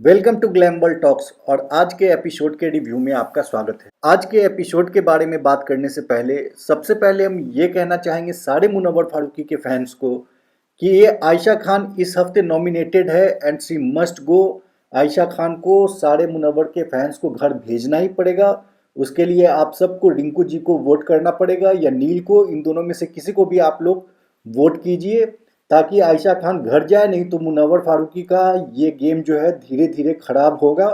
Welcome to ग्लैमबल talks और आज के एपिसोड के रिव्यू में आपका स्वागत है। आज के एपिसोड के बारे में बात करने से पहले सबसे पहले हम ये कहना चाहेंगे सारे मुनव्वर फारूकी के फैंस को कि ये आयशा खान इस हफ्ते नॉमिनेटेड है and she must go. Ayesha Khan को सारे मुनव्वर के फैंस को घर भेजना ही पड़ेगा। उसके लिए आप सबको रिंकू जी को वोट करना पड़ेगा या नील को, इन दोनों में से किसी को भी आप लोग वोट कीजिए ताकि आयशा खान घर जाए, नहीं तो मुनव्वर फारूकी का ये गेम जो है धीरे धीरे खराब होगा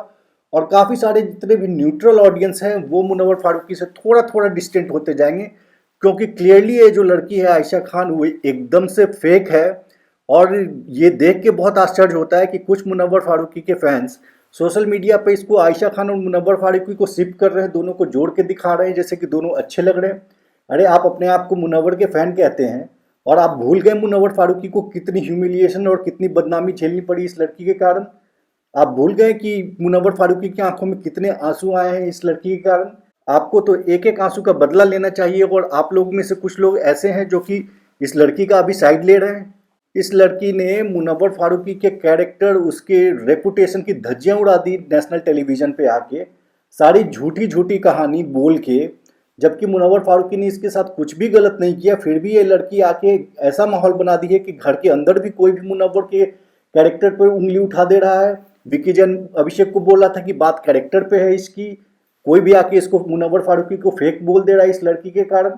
और काफ़ी सारे जितने भी न्यूट्रल ऑडियंस हैं वो मुनव्वर फारूकी से थोड़ा थोड़ा डिस्टेंट होते जाएंगे, क्योंकि क्लियरली ये जो लड़की है आयशा खान वो एकदम से फेक है। और ये देख के बहुत आश्चर्य होता है कि कुछ मुनव्वर फारूकी के फैंस सोशल मीडिया पे इसको आयशा खान और मुनव्वर फारूकी को शिप कर रहे हैं, दोनों को जोड़ के दिखा रहे हैं जैसे कि दोनों अच्छे लग रहे हैं। अरे आप अपने आप को मुनव्वर के फैन कहते हैं और आप भूल गए मुनव्वर फारूकी को कितनी ह्यूमिलिएशन और कितनी बदनामी झेलनी पड़ी इस लड़की के कारण। आप भूल गए कि मुनव्वर फारूकी की आंखों में कितने आंसू आए हैं इस लड़की के कारण। आपको तो एक एक आंसू का बदला लेना चाहिए और आप लोगों में से कुछ लोग ऐसे हैं जो कि इस लड़की का अभी साइड ले रहे हैं। इस लड़की ने मुनव्वर फारूकी के कैरेक्टर, उसके रेपुटेशन की धज्जियां उड़ा दी नेशनल टेलीविजन पे आके, सारी झूठी झूठी कहानी बोल के, जबकि मुनव्वर फारूकी ने इसके साथ कुछ भी गलत नहीं किया। फिर भी ये लड़की आके ऐसा माहौल बना दी है कि घर के अंदर भी कोई भी मुनव्वर के कैरेक्टर पर उंगली उठा दे रहा है। विकी जैन अभिषेक को बोल रहा था कि बात कैरेक्टर पे है इसकी, कोई भी आके इसको मुनव्वर फारूकी को फेक बोल दे रहा है इस लड़की के कारण।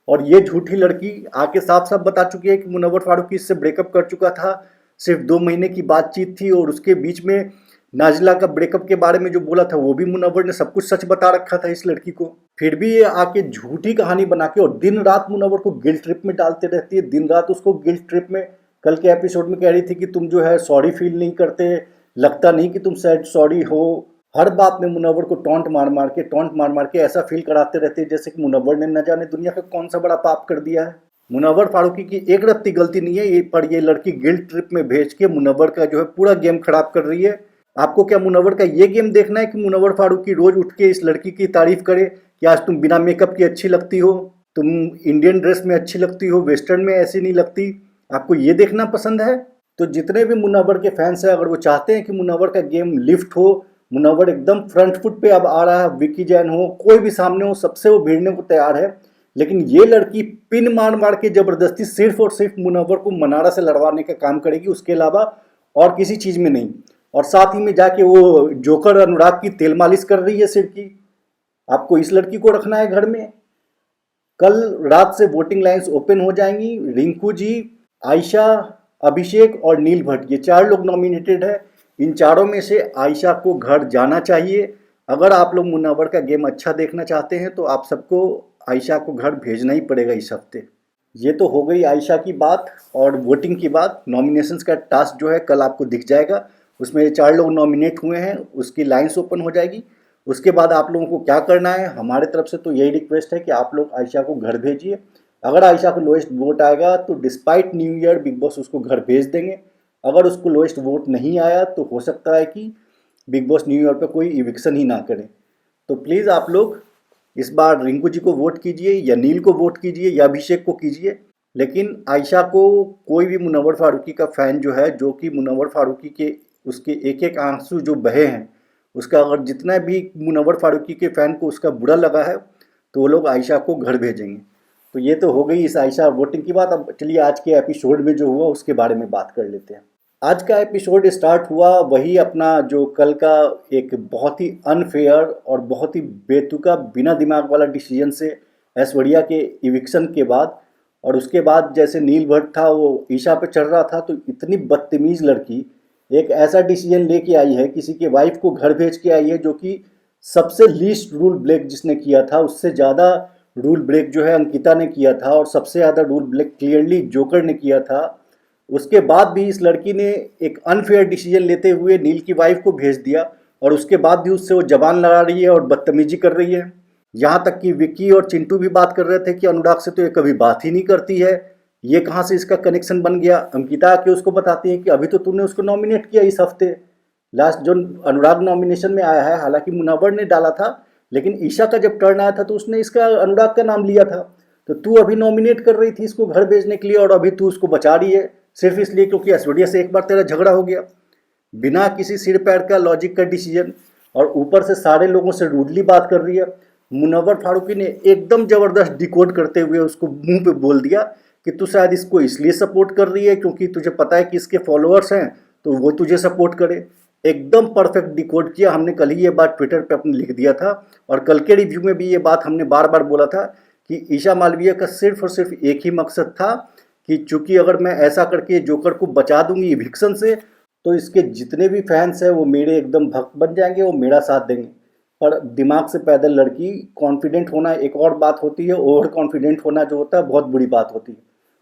और ये झूठी लड़की आके साफ साफ बता चुकी है कि मुनव्वर फारूकी इससे ब्रेकअप कर चुका था, सिर्फ 2 महीने की बातचीत थी और उसके बीच में नाजिला का ब्रेकअप के बारे में जो बोला था वो भी मुनव्वर ने सब कुछ सच बता रखा था इस लड़की को। फिर भी ये आके झूठी कहानी बना के और दिन रात मुनव्वर को गिल्ट ट्रिप में डालते रहती है, दिन रात उसको गिल्ट ट्रिप में। कल के एपिसोड में कह रही थी कि तुम जो है सॉरी फील नहीं करते, लगता नहीं कि तुम सैड सॉरी हो। हर बात में मुनव्वर को टॉन्ट मार मार के ऐसा फील कराते रहते हैं जैसे कि मुनव्वर ने न जाने दुनिया का कौन सा बड़ा पाप कर दिया है। मुनव्वर फारूकी की एक रत्ती गलती नहीं है ये, पर ये लड़की गिल्ट ट्रिप में भेज के मुनव्वर का जो है पूरा गेम खराब कर रही है। आपको क्या मुनव्वर का ये गेम देखना है कि मुनव्वर फारूकी रोज उठ के इस लड़की की तारीफ करे कि आज तुम बिना मेकअप की अच्छी लगती हो, तुम इंडियन ड्रेस में अच्छी लगती हो, वेस्टर्न में ऐसी नहीं लगती? आपको ये देखना पसंद है? तो जितने भी मुनव्वर के फैंस हैं, अगर वो चाहते हैं कि मुनव्वर का गेम लिफ्ट हो, मुनव्वर एकदम फ्रंट फुट पे अब आ रहा है, विकी जैन हो, कोई भी सामने हो, सबसे वो भिड़ने को तैयार है। लेकिन ये लड़की पिन मार मार के जबरदस्ती सिर्फ और सिर्फ मुनव्वर को मनारा से लड़वाने का काम करेगी, उसके अलावा और किसी चीज में नहीं। और साथ ही में जाके वो जोकर अनुराग की तेल मालिश कर रही है सिर की। आपको इस लड़की को रखना है घर में। कल रात से वोटिंग लाइंस ओपन हो जाएंगी। रिंकू जी, आयशा, अभिषेक और नील भट्ट, ये 4 लोग नॉमिनेटेड है। इन चारों में से आयशा को घर जाना चाहिए। अगर आप लोग मुनव्वर का गेम अच्छा देखना चाहते हैं तो आप सबको आयशा को घर भेजना ही पड़ेगा इस हफ्ते। ये तो हो गई आयशा की बात और वोटिंग की बात। नॉमिनेशंस का टास्क जो है कल आपको दिख जाएगा, उसमें 4 लोग नॉमिनेट हुए हैं, उसकी लाइन्स ओपन हो जाएगी। उसके बाद आप लोगों को क्या करना है, हमारे तरफ से तो यही रिक्वेस्ट है कि आप लोग आयशा को घर भेजिए। अगर आयशा को लोएस्ट वोट आएगा तो despite new year big boss उसको घर भेज देंगे। अगर उसको लोएस्ट वोट नहीं आया तो हो सकता है कि बिग बॉस न्यू ईयर पर कोई इविक्शन ही ना करे। तो प्लीज़ आप लोग इस बार रिंकू जी को वोट कीजिए या नील को वोट कीजिए या अभिषेक को कीजिए, लेकिन आयशा को कोई भी मुनव्वर फारूकी का फ़ैन जो है, जो कि मुनव्वर फारूकी के उसके एक एक आंसू जो बहे हैं, उसका अगर जितना भी मुनव्वर फारूकी के फ़ैन को उसका बुरा लगा है तो वो लोग आयशा को घर भेजेंगे। तो ये तो हो गई इस आयशा वोटिंग की बात। अब चलिए आज के एपिसोड में जो हुआ उसके बारे में बात कर लेते हैं। आज का एपिसोड स्टार्ट हुआ वही अपना जो कल का एक बहुत ही अनफेयर और बहुत ही बेतुका बिना दिमाग वाला डिसीजन से ऐश्वर्या के इविक्शन के बाद। और उसके बाद जैसे नील भट्ट था वो ईशा पे चढ़ रहा था, तो इतनी बदतमीज़ लड़की एक ऐसा डिसीजन लेके आई है, किसी के वाइफ को घर भेज के आई है, जो कि सबसे लीस्ट रूल ब्रेक जिसने किया था, उससे ज़्यादा रूल ब्रेक जो है अंकिता ने किया था और सबसे ज़्यादा रूल ब्रेक क्लियरली जोकर ने किया था। उसके बाद भी इस लड़की ने एक अनफेयर डिसीजन लेते हुए नील की वाइफ को भेज दिया और उसके बाद भी उससे वो जबान लड़ा रही है और बदतमीजी कर रही है। यहाँ तक कि विक्की और चिंटू भी बात कर रहे थे कि अनुराग से तो ये कभी बात ही नहीं करती है, ये कहाँ से इसका कनेक्शन बन गया। अंकिता आके उसको बताती है कि अभी तो तूने उसको नॉमिनेट किया इस हफ्ते, लास्ट जो अनुराग नॉमिनेशन में आया है, हालांकि मुनव्वर ने डाला था, लेकिन ईशा का जब टर्न आया था तो उसने इसका अनुराग का नाम लिया था। तो तू अभी नॉमिनेट कर रही थी इसको घर भेजने के लिए और अभी तू उसको बचा रही है सिर्फ इसलिए क्योंकि ऐश्वर्या से एक बार तेरा झगड़ा हो गया। बिना किसी सिर पैर का लॉजिक का डिसीजन, और ऊपर से सारे लोगों से रूडली बात कर रही है। मुनव्वर फारूकी ने एकदम ज़बरदस्त डिकोड करते हुए उसको मुंह पे बोल दिया कि तू शायद इसको इसलिए सपोर्ट कर रही है क्योंकि तुझे पता है कि इसके फॉलोअर्स हैं तो वो तुझे सपोर्ट करे। एकदम परफेक्ट डिकोड किया। हमने कल ही ये बात ट्विटर पे अपने लिख दिया था और कल के रिव्यू में भी ये बात हमने बार बार बोला था कि ईशा मालवीय का सिर्फ और सिर्फ एक ही मकसद था कि चूंकि अगर मैं ऐसा करके जोकर को बचा दूंगी इविक्शन से तो इसके जितने भी फैंस हैं वो मेरे एकदम भक्त बन जाएंगे, वो मेरा साथ देंगे। पर दिमाग से पैदल लड़की, कॉन्फिडेंट होना एक और बात होती है, ओवर कॉन्फिडेंट होना जो होता है बहुत बुरी बात होती है।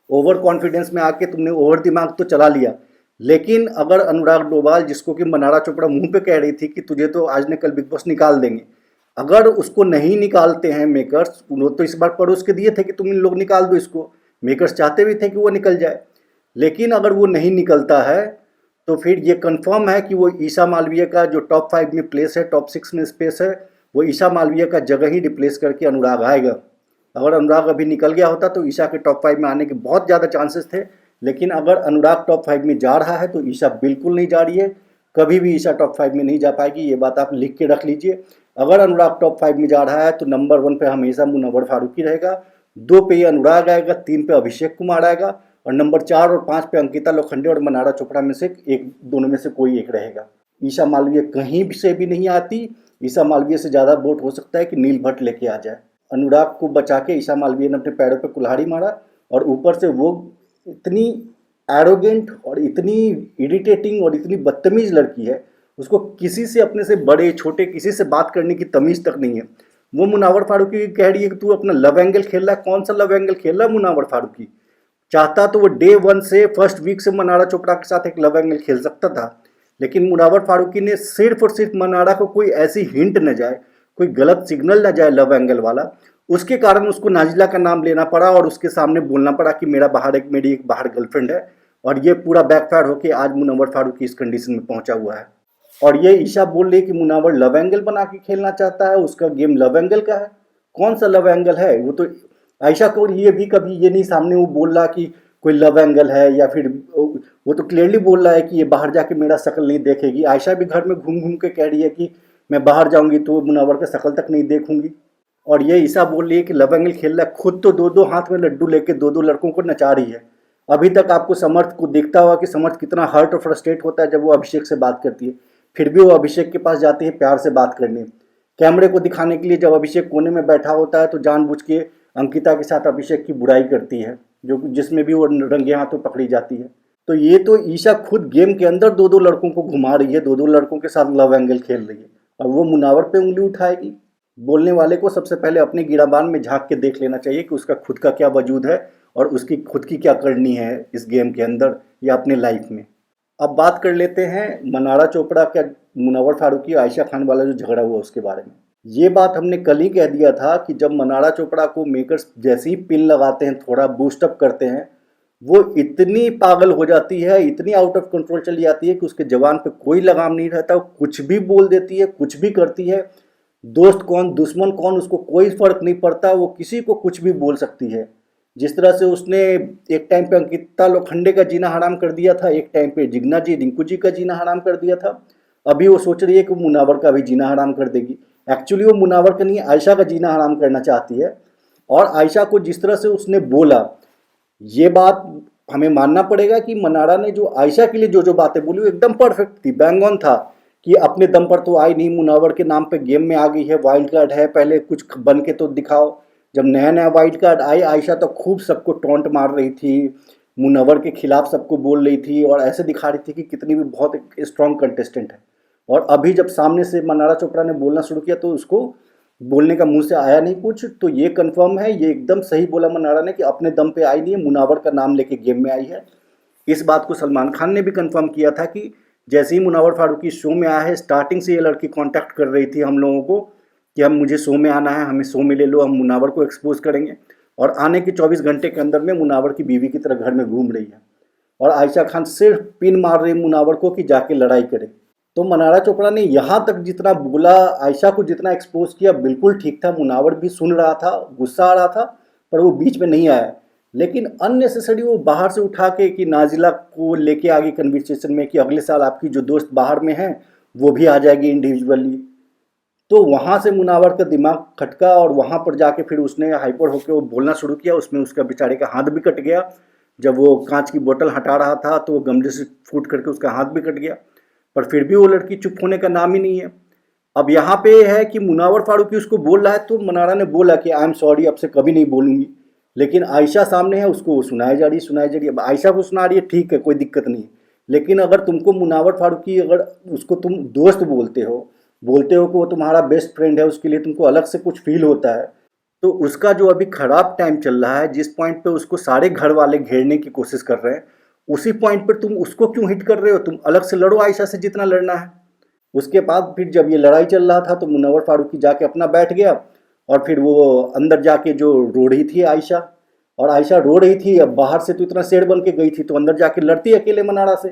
ओवर कॉन्फिडेंस में आके तुमने ओवर दिमाग तो चला लिया, लेकिन अगर अनुराग डोभाल, जिसको कि मनारा चोपड़ा मुंह पे कह रही थी कि तुझे तो आज ने कल बिग बॉस निकाल देंगे, अगर उसको नहीं निकालते हैं मेकर्स, वो तो इस बार पड़ोस के दिए थे कि तुम इन लोग निकाल दो इसको, मेकर्स चाहते भी थे कि वो निकल जाए, लेकिन अगर वो नहीं निकलता है तो फिर ये कंफर्म है कि वो ईशा मालवीय का जो टॉप 5 में प्लेस है, टॉप 6 में स्पेस है, वो ईशा मालवीय का जगह ही रिप्लेस करके अनुराग आएगा। अगर अनुराग अभी निकल गया होता तो ईशा के टॉप 5 में आने के बहुत ज़्यादा चांसेस थे, लेकिन अगर अनुराग टॉप 5 में जा रहा है तो ईशा बिल्कुल नहीं जा रही है। कभी भी ईशा टॉप 5 में नहीं जा पाएगी, ये बात आप लिख के रख लीजिए। अगर अनुराग टॉप 5 में जा रहा है तो नंबर 1 पे हमेशा मुनव्वर फारूकी रहेगा, 2 पे अनुराग आएगा, 3 पे अभिषेक कुमार आएगा और नंबर 4 और 5 पे अंकिता लोखंडे और मनारा चोपड़ा में से एक, दोनों में से कोई एक रहेगा। ईशा मालवीय कहीं से भी नहीं आती। ईशा मालवीय से ज़्यादा वोट हो सकता है कि नील भट्ट लेके आ जाए। अनुराग को बचा के ईशा मालवीय ने अपने पैरों पे कुल्हाड़ी मारा और ऊपर से वो इतनी एरोगेंट और इतनी इरिटेटिंग और इतनी बदतमीज लड़की है, उसको किसी से, अपने से बड़े छोटे किसी से बात करने की तमीज़ तक नहीं है। वो मुनव्वर फारूकी कह रही है कि तू अपना लव एंगल खेल रहा है। कौन सा लव एंगल खेल रहा है मुनव्वर फारूकी? चाहता तो वो डे 1 से, फर्स्ट वीक से मनारा चोपड़ा के साथ एक लव एंगल खेल सकता था, लेकिन मुनव्वर फारूकी ने सिर्फ और सिर्फ मनारा को कोई ऐसी हिंट न जाए, कोई गलत सिग्नल न जाए लव एंगल वाला, उसके कारण उसको नाजिला का नाम लेना पड़ा और उसके सामने बोलना पड़ा कि मेरी एक बाहर गर्लफ्रेंड है, और ये पूरा बैकफायर होकर आज मुनव्वर फारूकी इस कंडीशन में पहुंचा हुआ है। और ये ईशा बोल रही है कि मुनव्वर लव एंगल बना के खेलना चाहता है, उसका गेम लव एंगल का है। कौन सा लव एंगल है? वो तो आयशा को ये भी कभी ये नहीं सामने वो बोल रहा कि कोई लव एंगल है, या फिर वो तो क्लियरली बोल रहा है कि ये बाहर जाके मेरा शक्ल नहीं देखेगी। आयशा भी घर में घूम घूम के कह रही है कि मैं बाहर जाऊंगी तो मुनव्वर का शक्ल तक नहीं देखूंगी। और ये ईशा बोल रही है कि लव एंगल खेल रहा है, खुद तो 2-2 हाथ में लड्डू लेके 2-2 लड़कों को नचा रही है। अभी तक आपको समर्थ को देखता हुआ कि समर्थ कितना हर्ट और फ्रस्ट्रेट होता है जब वो अभिषेक से बात करती है, फिर भी वो अभिषेक के पास जाती है प्यार से बात करने। कैमरे को दिखाने के लिए जब अभिषेक कोने में बैठा होता है तो जानबूझ के अंकिता के साथ अभिषेक की बुराई करती है, जो जिसमें भी वो रंगे हाथों पकड़ी जाती है। तो ये तो ईशा खुद गेम के अंदर 2-2 लड़कों को घुमा रही है, 2-2 लड़कों के साथ लव एंगल खेल रही है, और वो मुनव्वर पे उंगली उठाएगी। बोलने वाले को सबसे पहले अपने गिराबान में झांक के देख लेना चाहिए कि उसका खुद का क्या वजूद है और उसकी खुद की क्या करनी है इस गेम के अंदर या अपने लाइफ में। अब बात कर लेते हैं मनारा चोपड़ा क्या मुनव्वर फारूकी और आयशा खान वाला जो झगड़ा हुआ उसके बारे में। ये बात हमने कल ही कह दिया था कि जब मनारा चोपड़ा को मेकर्स जैसे ही पिन लगाते हैं, थोड़ा बूस्टअप करते हैं, वो इतनी पागल हो जाती है, इतनी आउट ऑफ कंट्रोल चली जाती है कि उसके जबान पे कोई लगाम नहीं रहता। वो कुछ भी बोल देती है, कुछ भी करती है। दोस्त कौन दुश्मन कौन उसको कोई फर्क नहीं पड़ता, वो किसी को कुछ भी बोल सकती है। जिस तरह से उसने एक टाइम पे अंकिता लोखंडे का जीना हराम कर दिया था, एक टाइम पे जिग्ना जी रिंकू जी का जीना हराम कर दिया था, अभी वो सोच रही है कि मुनव्वर का भी जीना हराम कर देगी। एक्चुअली वो मुनव्वर का नहीं, आयशा का जीना हराम करना चाहती है। और आयशा को जिस तरह से उसने बोला, ये बात हमें मानना पड़ेगा कि मनारा ने जो आयशा के लिए जो जो बातें बोली वो एकदम परफेक्ट थी, बैंग ऑन था कि अपने दम पर तो आई नहीं, मुनव्वर के नाम पे गेम में आ गई है, वाइल्ड कार्ड है, पहले कुछ बन के तो दिखाओ। जब नया नया वाइल्ड कार्ड आई, आयशा तो खूब सबको टॉन्ट मार रही थी, मुनव्वर के खिलाफ सबको बोल रही थी और ऐसे दिखा रही थी कि कितनी भी बहुत स्ट्रॉन्ग कंटेस्टेंट है। और अभी जब सामने से मनारा चोपड़ा ने बोलना शुरू किया तो उसको बोलने का मुंह से आया नहीं कुछ। तो ये कंफर्म है, ये एकदम सही बोला मनारा ने कि अपने दम पे आई नहीं है, मुनव्वर का नाम लेके गेम में आई है। इस बात को सलमान खान ने भी कंफर्म किया था कि जैसे ही मुनव्वर फारूकी शो में आया है, स्टार्टिंग से ये लड़की कांटेक्ट कर रही थी हम लोगों को कि हम मुझे शो में आना है, हमें शो में ले लो, हम मुनव्वर को एक्सपोज करेंगे। और आने के 24 घंटे के अंदर में मुनव्वर की बीवी की तरह घर में घूम रही है और आयशा खान सिर्फ पिन मार रही मुनव्वर को कि जाके लड़ाई करे। तो मनारा चोपड़ा ने यहाँ तक जितना बोला, आयशा को जितना एक्सपोज किया, बिल्कुल ठीक था। मुनव्वर भी सुन रहा था, गुस्सा आ रहा था, पर वो बीच में नहीं आया। लेकिन अननेसेसरी वो बाहर से उठा के कि नाजिला को लेके आगे कन्वर्सेशन में कि अगले साल आपकी जो दोस्त बाहर में है वो भी आ जाएगी इंडिविजुअली। तो वहाँ से मुनावर का दिमाग खटका और वहाँ पर जाके फिर उसने हाइपर होकर वो बोलना शुरू किया। उसमें उसका बेचारे का हाथ भी कट गया। जब वो कांच की बोतल हटा रहा था तो वो गमले से फूट करके उसका हाथ भी कट गया। पर फिर भी वो लड़की चुप होने का नाम ही नहीं है। अब यहाँ पे है कि मुनावर फारूकी उसको बोल रहा है तो मनारा ने बोला कि आई एम सॉरी, अब से कभी नहीं बोलूँगी। लेकिन आयशा सामने है, उसको वो सुनाई जा रही है सुनाई जा रही है। अब आयशा को सुना रही है, ठीक है, कोई दिक्कत नहीं है। लेकिन अगर तुमको मुनावर फारूकी, अगर उसको तुम दोस्त बोलते हो कि वो तुम्हारा बेस्ट फ्रेंड है, उसके लिए तुमको अलग से कुछ फील होता है, तो उसका जो अभी खराब टाइम चल रहा है, जिस पॉइंट पे उसको सारे घर वाले घेरने की कोशिश कर रहे हैं, उसी पॉइंट पर तुम उसको क्यों हिट कर रहे हो? तुम अलग से लड़ो आयशा से जितना लड़ना है। उसके बाद फिर जब ये लड़ाई चल रहा था तो मुनव्वर फारूकी जाके अपना बैठ गया और फिर वो अंदर जाके जो रो रही थी आयशा, और आयशा रो रही थी। अब बाहर से तो इतना शेर बन के गई थी तो अंदर जाके लड़ती अकेले मनारा से,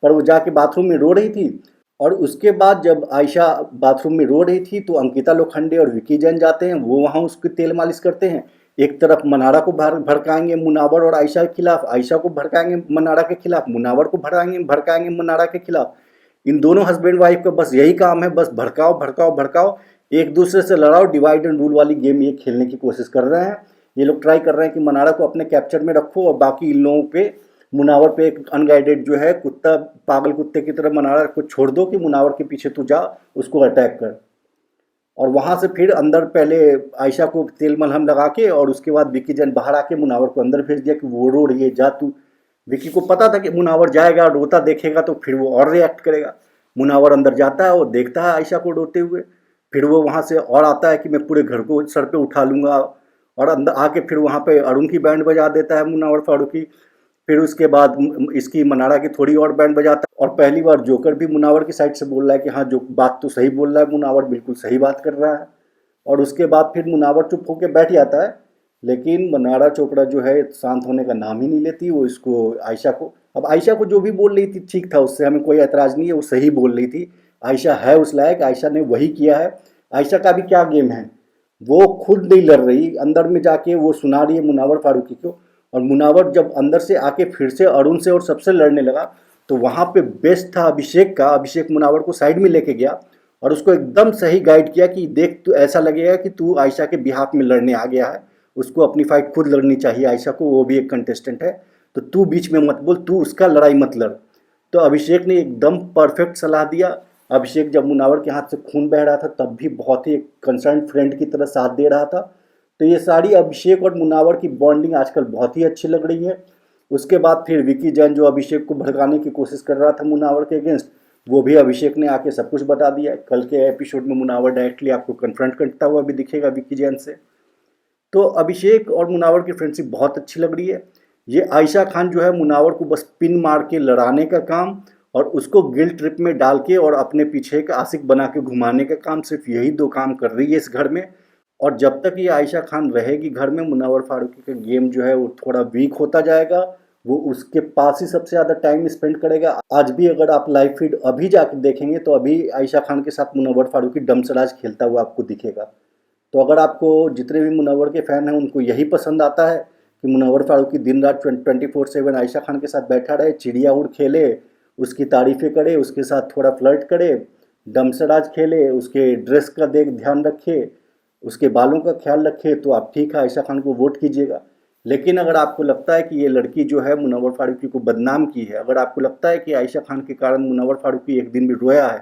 पर वो जाके बाथरूम में रो रही थी। और उसके बाद जब आयशा बाथरूम में रो रही थी तो अंकिता लोखंडे और विकी जैन जाते हैं, वो वहाँ उसकी तेल मालिश करते हैं। एक तरफ मनारा को भड़काएंगे मुनावर और आयशा के खिलाफ, आयशा को भड़काएंगे मनारा के खिलाफ, मुनावर को भड़काएंगे भड़काएंगे मनारा के खिलाफ। इन दोनों हस्बैंड वाइफ का बस यही काम है, बस भड़काओ भड़काओ भड़काओ, एक दूसरे से लड़ाओ, डिवाइड एंड रूल वाली गेम ये खेलने की कोशिश कर रहे हैं। ये लोग ट्राई कर रहे हैं कि मनारा को अपने कैप्चर में रखो और बाकी इन लोगों पे, मुनावर पे एक अनगाइडेड जो है कुत्ता, पागल कुत्ते की तरह मनारा को छोड़ दो कि मुनावर के पीछे तू जा, उसको अटैक कर। और वहाँ से फिर अंदर पहले आयशा को तेल मलहम लगा के और उसके बाद विकी जैन बाहर आके मुनावर को अंदर भेज दिया कि वो रो रही है, जा तू। विकी को पता था कि मुनावर जाएगा, रोता देखेगा तो फिर वो और रिएक्ट करेगा। मुनावर अंदर जाता है और देखता है आयशा को रोते हुए। फिर वो वहाँ से और आता है कि मैं पूरे घर को सर पे उठा लूँगा, और अंदर आके फिर वहाँ पे अरुण की बैंड बजा देता है मुनावर फारूकी। फिर उसके बाद इसकी मनारा की थोड़ी और बैंड बजाता है, और पहली बार जोकर भी मुनावर की साइड से बोल रहा है कि हाँ जो बात तो सही बोल रहा है, मुनावर बिल्कुल सही बात कर रहा है। और उसके बाद फिर मुनावर चुप होकर बैठ जाता है। लेकिन मनारा चोपड़ा जो है शांत होने का नाम ही नहीं लेती। वो इसको आयशा को, अब आयशा को जो भी बोल रही थी ठीक था, उससे हमें कोई एतराज़ नहीं है, वो सही बोल रही थी। आयशा है उस लायक, आयशा ने वही किया है। आयशा का भी क्या गेम है, वो खुद नहीं लड़ रही, अंदर में जाके वो सुना रही है मुनावर फारूकी को। और मुनावर जब अंदर से आके फिर से अरुण से और सबसे लड़ने लगा तो वहाँ पे बेस्ट था अभिषेक का। अभिषेक मुनावर को साइड में लेके गया और उसको एकदम सही गाइड किया कि देख, तू ऐसा लगेगा कि तू आयशा के बिहाफ में लड़ने आ गया है, उसको अपनी फाइट खुद लड़नी चाहिए आयशा को, वो भी एक कंटेस्टेंट है, तो तू बीच में मत बोल, तू उसका लड़ाई मत लड़। तो अभिषेक ने एकदम परफेक्ट सलाह दिया। अभिषेक जब मुनावर के हाथ से खून बह रहा था तब भी बहुत ही कंसर्न फ्रेंड की तरह साथ दे रहा था। तो ये सारी अभिषेक और मुनावर की बॉन्डिंग आजकल बहुत ही अच्छी लग रही है। उसके बाद फिर विकी जैन जो अभिषेक को भड़काने की कोशिश कर रहा था मुनावर के अगेंस्ट, वो भी अभिषेक ने आके सब कुछ बता दिया। कल के एपिसोड में मुनावर डायरेक्टली आपको कन्फ्रंट करता हुआ भी दिखेगा विकी जैन से। तो अभिषेक और मुनावर की फ्रेंडशिप बहुत अच्छी लग रही है। ये आयशा खान जो है मुनावर को बस पिन मार के लड़ाने का काम और उसको गिल्ट ट्रिप में डाल के और अपने पीछे एक आशिक बना के घुमाने का काम, सिर्फ यही दो काम कर रही है इस घर में। और जब तक ये आयशा खान रहेगी घर में, मुनव्वर फारूकी का गेम जो है वो थोड़ा वीक होता जाएगा। वो उसके पास ही सबसे ज़्यादा टाइम स्पेंड करेगा। आज भी अगर आप लाइव फीड अभी जाकर देखेंगे तो अभी आयशा खान के साथ मुनव्वर फारूकी डमसराज खेलता हुआ आपको दिखेगा। तो अगर आपको जितने भी मुनव्वर के फ़ैन हैं उनको यही पसंद आता है कि मुनव्वर फारूकी दिन रात 24/7 आयशा खान के साथ बैठा रहे, चिड़िया उड़ खेले, उसकी तारीफ़ें करे, उसके साथ थोड़ा फ्लर्ट करे, डमसराज खेले, उसके ड्रेस का ध्यान रखे, उसके बालों का ख्याल रखे, तो आप ठीक है आयशा खान को वोट कीजिएगा। लेकिन अगर आपको लगता है कि ये लड़की जो है मुनव्वर फारूकी को बदनाम की है, अगर आपको लगता है कि आयशा खान के कारण मुनव्वर फारूकी एक दिन भी रोया है,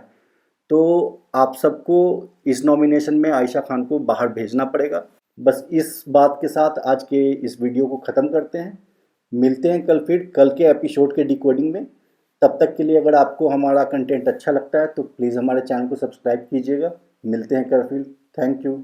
तो आप सबको इस नॉमिनेशन में आयशा खान को बाहर भेजना पड़ेगा। बस इस बात के साथ आज के इस वीडियो को ख़त्म करते हैं। मिलते हैं कल के एपिसोड के डिकोडिंग में। तब तक के लिए अगर आपको हमारा कंटेंट अच्छा लगता है तो प्लीज़ हमारे चैनल को सब्सक्राइब कीजिएगा। मिलते हैं कल फिर। Thank you.